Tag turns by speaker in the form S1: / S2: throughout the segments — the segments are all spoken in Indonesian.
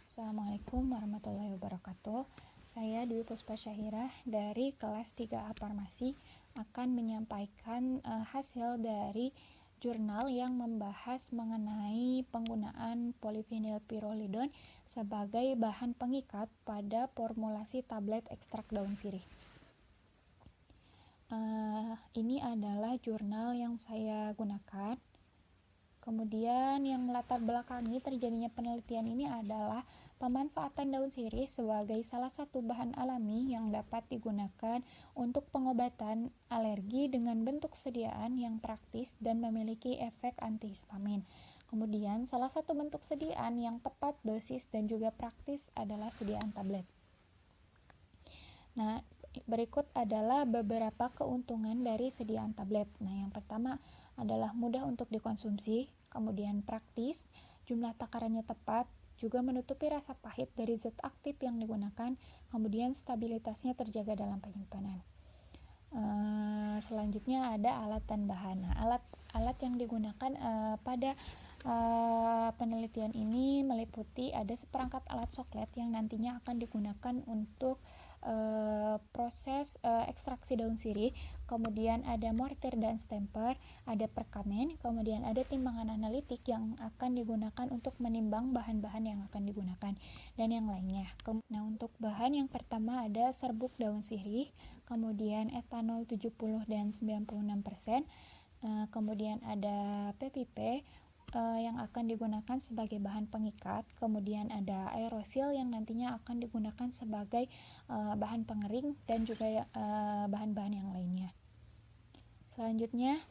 S1: Assalamualaikum warahmatullahi wabarakatuh. Saya Dwi Puspa Syahirah dari kelas 3A Farmasi akan menyampaikan hasil dari jurnal yang membahas mengenai penggunaan polifenilpyrrolidone sebagai bahan pengikat pada formulasi tablet ekstrak daun sirih. Ini adalah jurnal yang saya gunakan. Kemudian yang melatar belakangi terjadinya penelitian ini adalah pemanfaatan daun sirih sebagai salah satu bahan alami yang dapat digunakan untuk pengobatan alergi dengan bentuk sediaan yang praktis dan memiliki efek antihistamin. Kemudian salah satu bentuk sediaan yang tepat dosis dan juga praktis adalah sediaan tablet. Nah, berikut adalah beberapa keuntungan dari sediaan tablet. Nah, yang pertama adalah mudah untuk dikonsumsi, kemudian praktis, jumlah takarannya tepat, juga menutupi rasa pahit dari zat aktif yang digunakan, kemudian stabilitasnya terjaga dalam penyimpanan. Selanjutnya ada alat dan bahan. Nah, alat yang digunakan pada penelitian ini meliputi ada seperangkat alat soklet yang nantinya akan digunakan untuk proses ekstraksi daun sirih, kemudian ada mortir dan stamper, ada perkamen, kemudian ada timbangan analitik yang akan digunakan untuk menimbang bahan-bahan yang akan digunakan, dan yang lainnya. Nah, untuk bahan yang pertama ada serbuk daun sirih, kemudian etanol 70 dan 96%, kemudian ada PPP yang akan digunakan sebagai bahan pengikat, kemudian ada aerosil yang nantinya akan digunakan sebagai bahan pengering, dan juga bahan-bahan yang lainnya. Selanjutnya,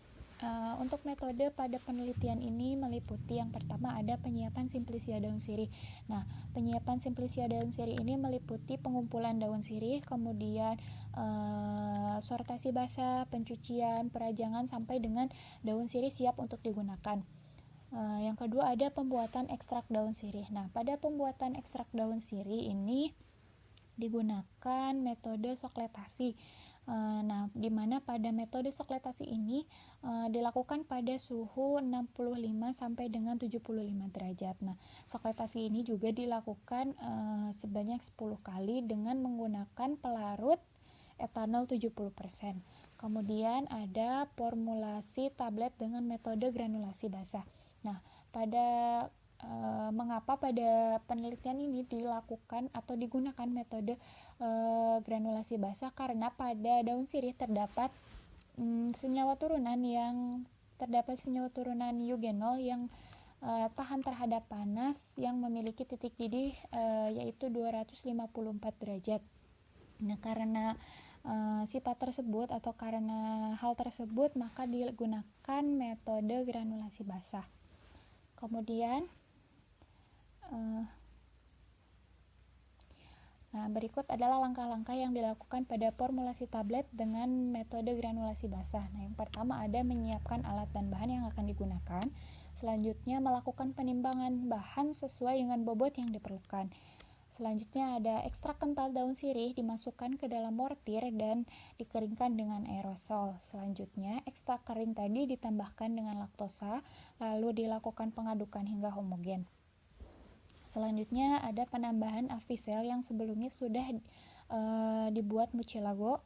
S1: untuk metode pada penelitian ini meliputi yang pertama ada penyiapan simplisia daun sirih. Nah, penyiapan simplisia daun sirih ini meliputi pengumpulan daun sirih, kemudian sortasi basah, pencucian, perajangan sampai dengan daun sirih siap untuk digunakan. Yang kedua ada pembuatan ekstrak daun sirih. Nah, pada pembuatan ekstrak daun sirih ini digunakan metode sokletasi. Nah, di mana pada metode sokletasi ini dilakukan pada suhu 65 sampai dengan 75 derajat. Nah, sokletasi ini juga dilakukan sebanyak 10 kali dengan menggunakan pelarut etanol 70%. Kemudian ada formulasi tablet dengan metode granulasi basah. Nah, mengapa pada penelitian ini dilakukan atau digunakan metode granulasi basah? Karena pada daun sirih terdapat senyawa turunan eugenol yang tahan terhadap panas yang memiliki titik didih yaitu 254 derajat. Nah, karena sifat tersebut atau karena hal tersebut maka digunakan metode granulasi basah. Kemudian berikut adalah langkah-langkah yang dilakukan pada formulasi tablet dengan metode granulasi basah. Nah, yang pertama ada menyiapkan alat dan bahan yang akan digunakan. Selanjutnya melakukan penimbangan bahan sesuai dengan bobot yang diperlukan. Selanjutnya ada ekstrak kental daun sirih dimasukkan ke dalam mortir dan dikeringkan dengan aerosol. Selanjutnya ekstrak kering tadi ditambahkan dengan laktosa, lalu dilakukan pengadukan hingga homogen. Selanjutnya ada penambahan Avisel yang sebelumnya sudah dibuat mucilago.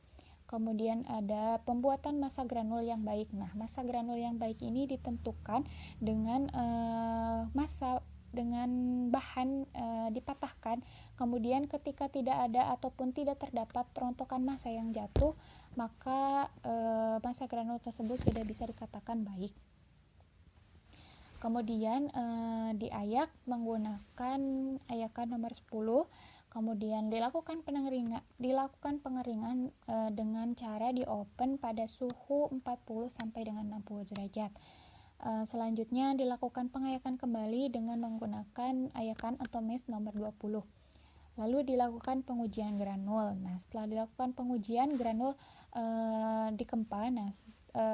S1: Kemudian ada pembuatan massa granul yang baik. Nah, massa granul yang baik ini ditentukan dengan dengan bahan dipatahkan, kemudian ketika tidak ada ataupun tidak terdapat rontokan massa yang jatuh, maka massa granul tersebut sudah bisa dikatakan baik. Kemudian diayak menggunakan ayakan nomor 10, kemudian dilakukan pengeringan dengan cara di-open pada suhu 40 sampai dengan 60 derajat. Selanjutnya dilakukan pengayakan kembali dengan menggunakan ayakan atau mesh nomor 20. Lalu dilakukan pengujian granul. Nah, setelah dilakukan pengujian granul dikempa. Nah,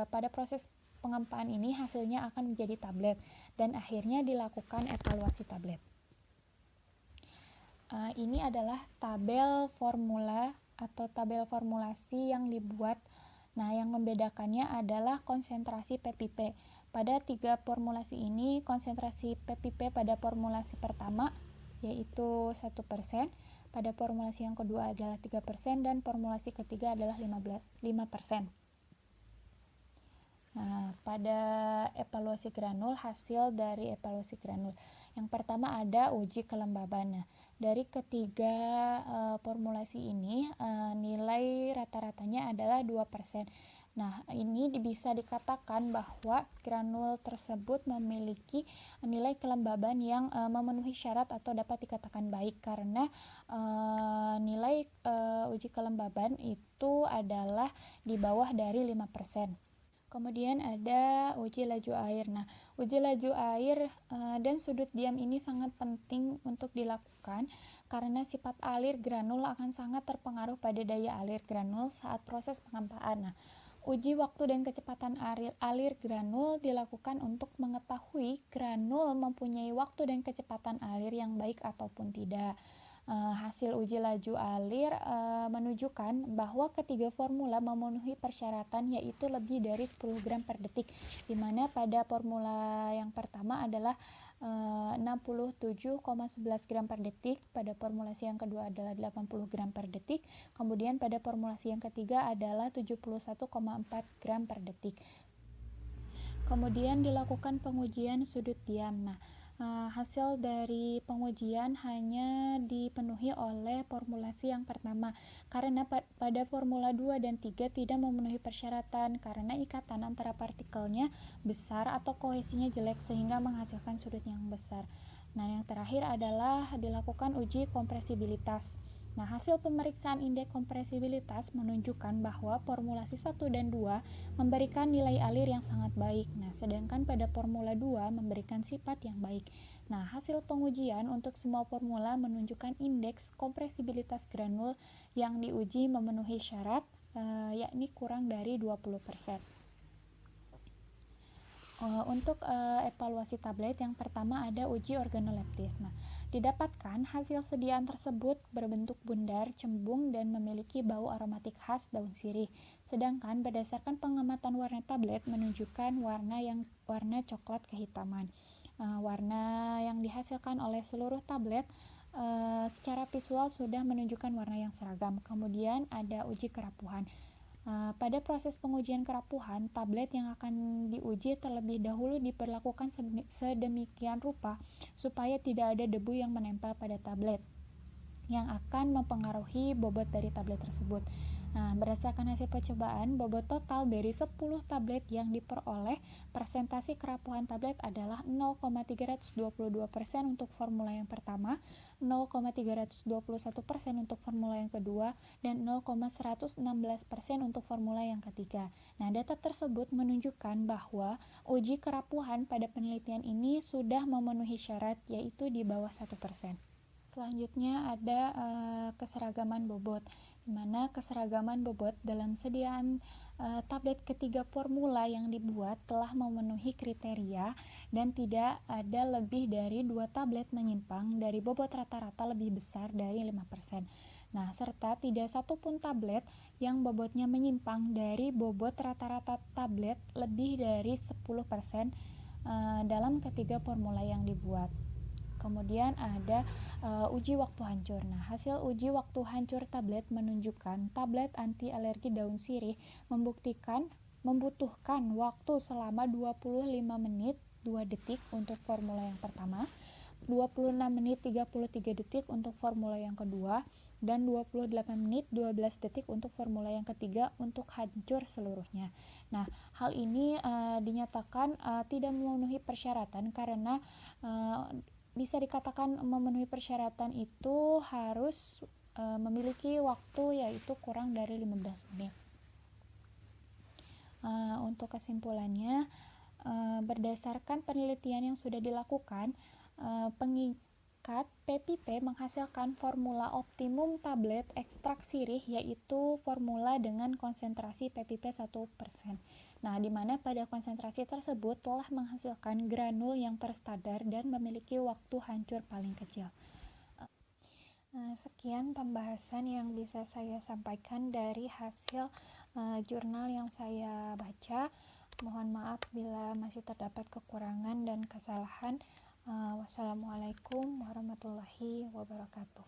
S1: pada proses pengempaan ini hasilnya akan menjadi tablet dan akhirnya dilakukan evaluasi tablet. Ini adalah tabel formula atau tabel formulasi yang dibuat. Nah, yang membedakannya adalah konsentrasi PPP. Pada 3 formulasi ini, konsentrasi PPP pada formulasi pertama yaitu 1%. Pada formulasi yang kedua adalah 3%, dan formulasi ketiga adalah 5%. Nah, pada evaluasi granul, hasil dari evaluasi granul. Yang pertama ada uji kelembaban. Nah, dari ketiga formulasi ini nilai rata-ratanya adalah 2%. Nah, ini bisa dikatakan bahwa granul tersebut memiliki nilai kelembaban yang memenuhi syarat atau dapat dikatakan baik, karena nilai uji kelembaban itu adalah di bawah dari 5%. Kemudian ada uji laju air. Nah, uji laju air dan sudut diam ini sangat penting untuk dilakukan karena sifat alir granul akan sangat terpengaruh pada daya alir granul saat proses pengampaan. Nah, uji waktu dan kecepatan alir granul dilakukan untuk mengetahui granul mempunyai waktu dan kecepatan alir yang baik ataupun tidak. Hasil uji laju alir menunjukkan bahwa ketiga formula memenuhi persyaratan, yaitu lebih dari 10 gram per detik, di mana pada formula yang pertama adalah 67,11 gram per detik, pada formulasi yang kedua adalah 80 gram per detik, kemudian pada formulasi yang ketiga adalah 71,4 gram per detik. Kemudian dilakukan pengujian sudut diam. Nah, hasil dari pengujian hanya dipenuhi oleh formulasi yang pertama, karena pada formula 2 dan 3 tidak memenuhi persyaratan karena ikatan antara partikelnya besar atau kohesinya jelek sehingga menghasilkan sudut yang besar. Nah, yang terakhir adalah dilakukan uji kompresibilitas. Nah, hasil pemeriksaan indeks kompresibilitas menunjukkan bahwa formulasi 1 dan 2 memberikan nilai alir yang sangat baik. Nah, sedangkan pada formula 2 memberikan sifat yang baik. Nah, hasil pengujian untuk semua formula menunjukkan indeks kompresibilitas granul yang diuji memenuhi syarat, yakni kurang dari 20%. Untuk evaluasi tablet, yang pertama ada uji organoleptis. Nah, didapatkan hasil sediaan tersebut berbentuk bundar, cembung, dan memiliki bau aromatik khas daun sirih. Sedangkan berdasarkan pengamatan warna tablet menunjukkan warna coklat kehitaman. Warna yang dihasilkan oleh seluruh tablet secara visual sudah menunjukkan warna yang seragam. Kemudian ada uji kerapuhan. Pada proses pengujian kerapuhan, tablet yang akan diuji terlebih dahulu diperlakukan sedemikian rupa supaya tidak ada debu yang menempel pada tablet yang akan mempengaruhi bobot dari tablet tersebut. Nah, berdasarkan hasil percobaan, bobot total dari 10 tablet yang diperoleh, persentase kerapuhan tablet adalah 0,322% untuk formula yang pertama, 0,321% untuk formula yang kedua, dan 0,116% untuk formula yang ketiga. Nah, data tersebut menunjukkan bahwa uji kerapuhan pada penelitian ini sudah memenuhi syarat, yaitu di bawah 1%. Selanjutnya ada keseragaman bobot, di mana keseragaman bobot dalam sediaan tablet ketiga formula yang dibuat telah memenuhi kriteria dan tidak ada lebih dari 2 tablet menyimpang dari bobot rata-rata lebih besar dari 5%. Nah, serta tidak satu pun tablet yang bobotnya menyimpang dari bobot rata-rata tablet lebih dari 10% dalam ketiga formula yang dibuat. Kemudian ada uji waktu hancur. Nah, hasil uji waktu hancur tablet menunjukkan tablet anti alergi daun sirih membutuhkan waktu selama 25 menit 2 detik untuk formula yang pertama, 26 menit 33 detik untuk formula yang kedua, dan 28 menit 12 detik untuk formula yang ketiga untuk hancur seluruhnya. Nah, hal ini dinyatakan tidak memenuhi persyaratan karena bisa dikatakan memenuhi persyaratan itu harus memiliki waktu yaitu kurang dari 15 menit. Untuk kesimpulannya, berdasarkan penelitian yang sudah dilakukan, pengikat PPP menghasilkan formula optimum tablet ekstrak sirih, yaitu formula dengan konsentrasi PPP 1%. Nah, di mana pada konsentrasi tersebut telah menghasilkan granul yang terstandar dan memiliki waktu hancur paling kecil. Sekian pembahasan yang bisa saya sampaikan dari hasil jurnal yang saya baca. Mohon maaf bila masih terdapat kekurangan dan kesalahan. Wassalamualaikum warahmatullahi wabarakatuh.